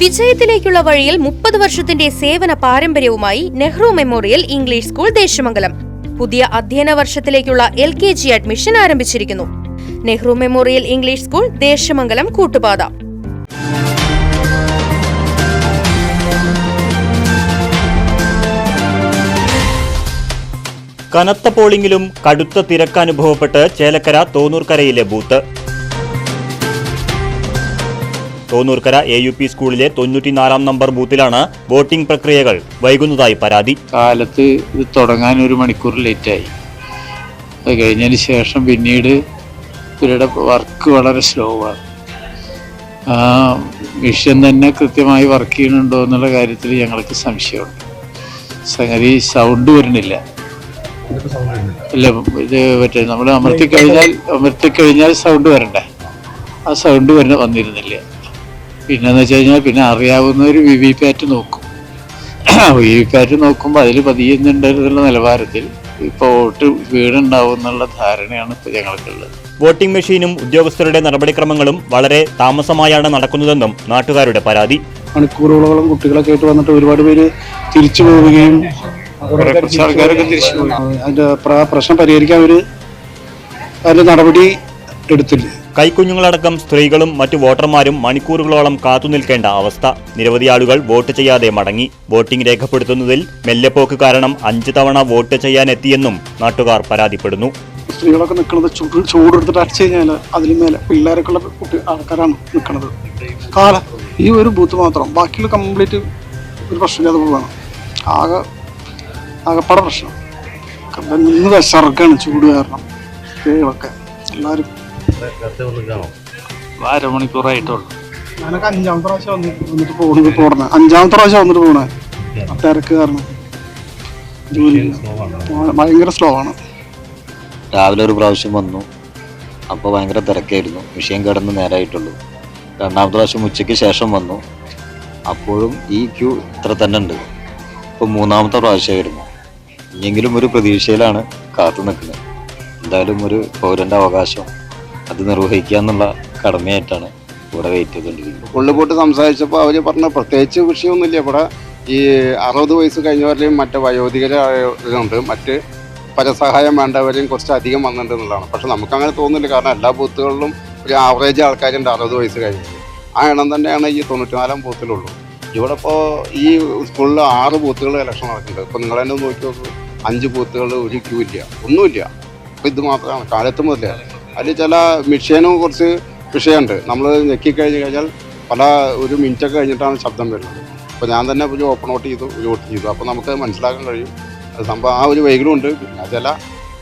വിജയത്തിലേക്കുള്ള വഴിയിൽ 30 വർഷത്തിന്റെ സേവന പാരമ്പര്യവുമായി Nehru Memorial English School Desamangalam പുതിയ അധ്യയന വർഷത്തിലേക്കുള്ള LKG അഡ്മിഷൻ ആരംഭിച്ചിരിക്കുന്നു. Nehru Memorial English School Desamangalam Koottupatha. കനത്ത പോളിംഗിലും കടുത്ത തിരക്ക് അനുഭവപ്പെട്ട് ചേലക്കര തോന്നൂർക്കരയിലെ ബൂത്ത്. തോന്നൂർക്കര AUP സ്കൂളിലെ 94 നമ്പർ ബൂത്തിലാണ് വോട്ടിംഗ് പ്രക്രിയകൾ വൈകുന്നതായി പരാതി. കാലത്ത് ഇത് തുടങ്ങാൻ 1 മണിക്കൂർ ലേറ്റായി. അത് കഴിഞ്ഞതിന് ശേഷം പിന്നീട് ഇവരുടെ വർക്ക് വളരെ സ്ലോ ആണ്. മിഷൻ തന്നെ കൃത്യമായി വർക്ക് ചെയ്യുന്നുണ്ടോ എന്നുള്ള കാര്യത്തിൽ ഞങ്ങൾക്ക് സംശയമുണ്ട്. സംഗതി സൗണ്ട് വരുന്നില്ല. ഇല്ല, ഇത് മറ്റേ നമ്മൾ അമർത്തിക്കഴിഞ്ഞാൽ സൗണ്ട് വരണ്ടേ, ആ സൗണ്ട് വന്നിരുന്നില്ല. പിന്നെന്ന് വെച്ച് കഴിഞ്ഞാൽ പിന്നെ അറിയാവുന്നവർ VVPAT നോക്കും. VVPAT നോക്കുമ്പോൾ അതിൽ പതിയുന്നുണ്ടെന്നുള്ള നിലവാരത്തിൽ ഇപ്പോൾ വോട്ട് വീടുണ്ടാവും എന്നുള്ള ധാരണയാണ് ഇപ്പോൾ ഞങ്ങൾക്കുള്ളത്. വോട്ടിംഗ് മെഷീനും ഉദ്യോഗസ്ഥരുടെ നടപടിക്രമങ്ങളും വളരെ താമസമായാണ് നടക്കുന്നതെന്നും നാട്ടുകാരുടെ പരാതി. മണിക്കൂറുകളോളം കുട്ടികളൊക്കെ ആയിട്ട് വന്നിട്ട് ഒരുപാട് പേര് തിരിച്ചു പോവുകയും ആൾക്കാരൊക്കെ തിരിച്ചു പോയി. അതിന്റെ പ്രശ്നം പരിഹരിക്കാൻ അതിന്റെ നടപടി എടുത്തില്ല. കൈക്കുഞ്ഞുങ്ങളടക്കം സ്ത്രീകളും മറ്റു വോട്ടർമാരും മണിക്കൂറുകളോളം കാത്തുനിൽക്കേണ്ട അവസ്ഥ. നിരവധി ആളുകൾ വോട്ട് ചെയ്യാതെ മടങ്ങി. വോട്ടിംഗ് രേഖപ്പെടുത്തുന്നതിൽ മെല്ലെപ്പോക്ക് കാരണം 5 തവണ വോട്ട് ചെയ്യാനെത്തിയെന്നും നാട്ടുകാർ പരാതിപ്പെടുന്നു. സ്ത്രീകളൊക്കെ നിൽക്കുന്നത് ചൂടെടുത്തിട്ട് അടിച്ചു കഴിഞ്ഞാൽ അതിന് മേലെ പിള്ളേരൊക്കെ ഉള്ള ആൾക്കാരാണ് നിൽക്കുന്നത്. ഈ ഒരു ബൂത്ത് മാത്രം, ബാക്കിയുള്ള കംപ്ലീറ്റ് ഒരു പ്രശ്നമില്ലാതെ പോവാണ്. ആകെപ്പാടെ പ്രശ്നം നിന്ന് വിശർക്കാണ് ചൂട് കാരണം. സ്ത്രീകളൊക്കെ എല്ലാവരും അരമണിക്കൂറായിട്ടുള്ളൂ. ഞാനൊക്കെ 5ാമത്തെ പ്രാവശ്യം വന്നിട്ട് പോകണേ. 5ാമത്തെ പ്രാവശ്യം വന്നിട്ട് പോകണേ. തിരക്ക് കാരണം ജോലി ഭയങ്കര സ്ലോ ആണ്. രാവിലെ ഒരു പ്രാവശ്യം വന്നു, അപ്പോൾ ഭയങ്കര തിരക്കായിരുന്നു. വിഷയം കിടന്ന് നേരായിട്ടുള്ളൂ. 2ാമത്തെ പ്രാവശ്യം ഉച്ചയ്ക്ക് ശേഷം വന്നു, അപ്പോഴും ഈ ക്യൂ ഇത്ര തന്നെ ഉണ്ട്. ഇപ്പോൾ 3ാമത്തെ പ്രാവശ്യമായിരുന്നു. ഇനിയെങ്കിലും ഒരു പ്രതീക്ഷയിലാണ് കാത്തു നിൽക്കുന്നത്. എന്തായാലും ഒരു പൗരൻ്റെ അവകാശം അത് നിർവഹിക്കുക എന്നുള്ള കടമയായിട്ടാണ് ഇവിടെ വെയിറ്റ് ചെയ്തുകൊണ്ടിരിക്കുന്നത്. ഉള്ളിപ്പോട്ട് സംസാരിച്ചപ്പോൾ അവർ പറഞ്ഞ പ്രത്യേകിച്ച് വിഷയമൊന്നുമില്ല. ഇവിടെ ഈ 60 വയസ്സ് കഴിഞ്ഞവരെയും മറ്റ് വയോധികരുണ്ട്, മറ്റ് പരസഹായം വേണ്ടവരെയും കുറച്ച് അധികം വന്നിട്ടുണ്ട് എന്നുള്ളതാണ്. പക്ഷെ നമുക്കങ്ങനെ തോന്നുന്നില്ല. കാരണം എല്ലാ ബൂത്തുകളിലും ഒരു ആവറേജ് ആൾക്കാരുണ്ട് 60 വയസ്സ് കഴിഞ്ഞത്. ആ എണ്ണം തന്നെയാണ് ഈ 94 ബൂത്തിലുള്ളൂ. ഇവിടെ ഇപ്പോൾ ഈ സ്കൂളിൽ 6 ബൂത്തുകൾ ഇലക്ഷൻ നടക്കുന്നുണ്ട്. ഇപ്പോൾ നിങ്ങൾ തന്നെ നോക്കി നോക്കൂ, 5 ബൂത്തുകളിൽ ഒരു ക്യൂ ഇല്ല, ഒന്നുമില്ല. അപ്പോൾ ഇത് മാത്രമാണ് കാലത്ത് മുതലേ. അതിൽ ചില മെഷീനും കുറച്ച് വിഷയമുണ്ട്. നമ്മൾ ഞെക്കിക്കഴിഞ്ഞ് കഴിഞ്ഞാൽ ഒരു മിനിറ്റൊക്കെ കഴിഞ്ഞിട്ടാണ് ശബ്ദം വരുന്നത്. അപ്പോൾ ഞാൻ തന്നെ ഒരു ഓപ്പൺ ഔട്ട് ചെയ്തു, ഒരു വോട്ട് ചെയ്തു. അപ്പോൾ നമുക്ക് മനസ്സിലാക്കാൻ കഴിയും സംഭവം ആ ഒരു വൈകലുണ്ട്. പിന്നെ ചില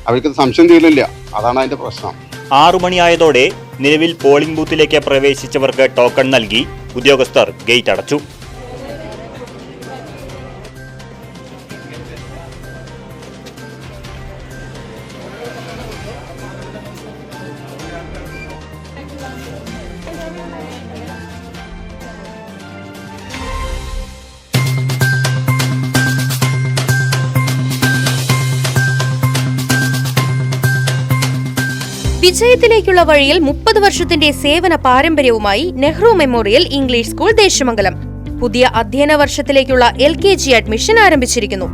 അവർക്ക് സംശയം തീരില്ല, അതാണ് അതിൻ്റെ പ്രശ്നം. 6 മണിയായതോടെ നിലവിൽ പോളിംഗ് ബൂത്തിലേക്ക് പ്രവേശിച്ചവർക്ക് ടോക്കൺ നൽകി ഉദ്യോഗസ്ഥർ ഗേറ്റ് അടച്ചു. വിജയത്തിലേക്കുള്ള വഴിയിൽ 30 വർഷത്തിന്റെ സേവന പാരമ്പര്യവുമായി Nehru Memorial English School Desamangalam പുതിയ അധ്യയന വർഷത്തിലേക്കുള്ള LKG അഡ്മിഷൻ ആരംഭിച്ചിരിക്കുന്നു.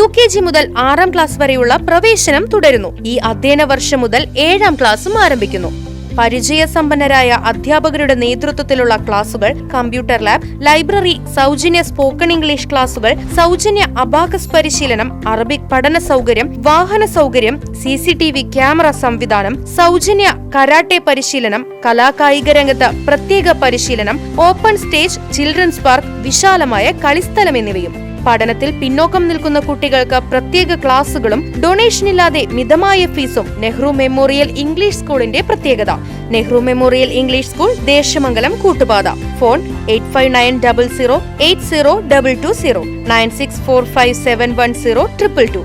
UKG മുതൽ 6ാം ക്ലാസ് വരെയുള്ള പ്രവേശനം തുടരുന്നു. ഈ അധ്യയന വർഷം മുതൽ 7ാം ക്ലാസും ആരംഭിക്കുന്നു. പരിചയസമ്പന്നരായ അധ്യാപകരുടെ നേതൃത്വത്തിലുള്ള ക്ലാസുകൾ, കമ്പ്യൂട്ടർ ലാബ്, ലൈബ്രറി, സൗജന്യ സ്പോക്കൺ ഇംഗ്ലീഷ് ക്ലാസുകൾ, സൗജന്യ അബാക്കസ് പരിശീലനം, അറബിക് പഠന സൗകര്യം, വാഹന സൗകര്യം, CCTV ക്യാമറ സംവിധാനം, സൗജന്യ കരാട്ടെ പരിശീലനം, കലാകായിക രംഗത്ത് പ്രത്യേക പരിശീലനം, ഓപ്പൺ സ്റ്റേജ്, ചിൽഡ്രൻസ് പാർക്ക്, വിശാലമായ കളിസ്ഥലം എന്നിവയും. പഠനത്തിൽ പിന്നോക്കം നിൽക്കുന്ന കുട്ടികൾക്ക് പ്രത്യേക ക്ലാസുകളും ഡൊണേഷനില്ലാതെ മിതമായ ഫീസും നെഹ്റു മെമ്മോറിയൽ ഇംഗ്ലീഷ് സ്കൂളിന്റെ പ്രത്യേകത. Nehru Memorial English School Desamangalam Koottupatha. Phone 8590080220 9645710222.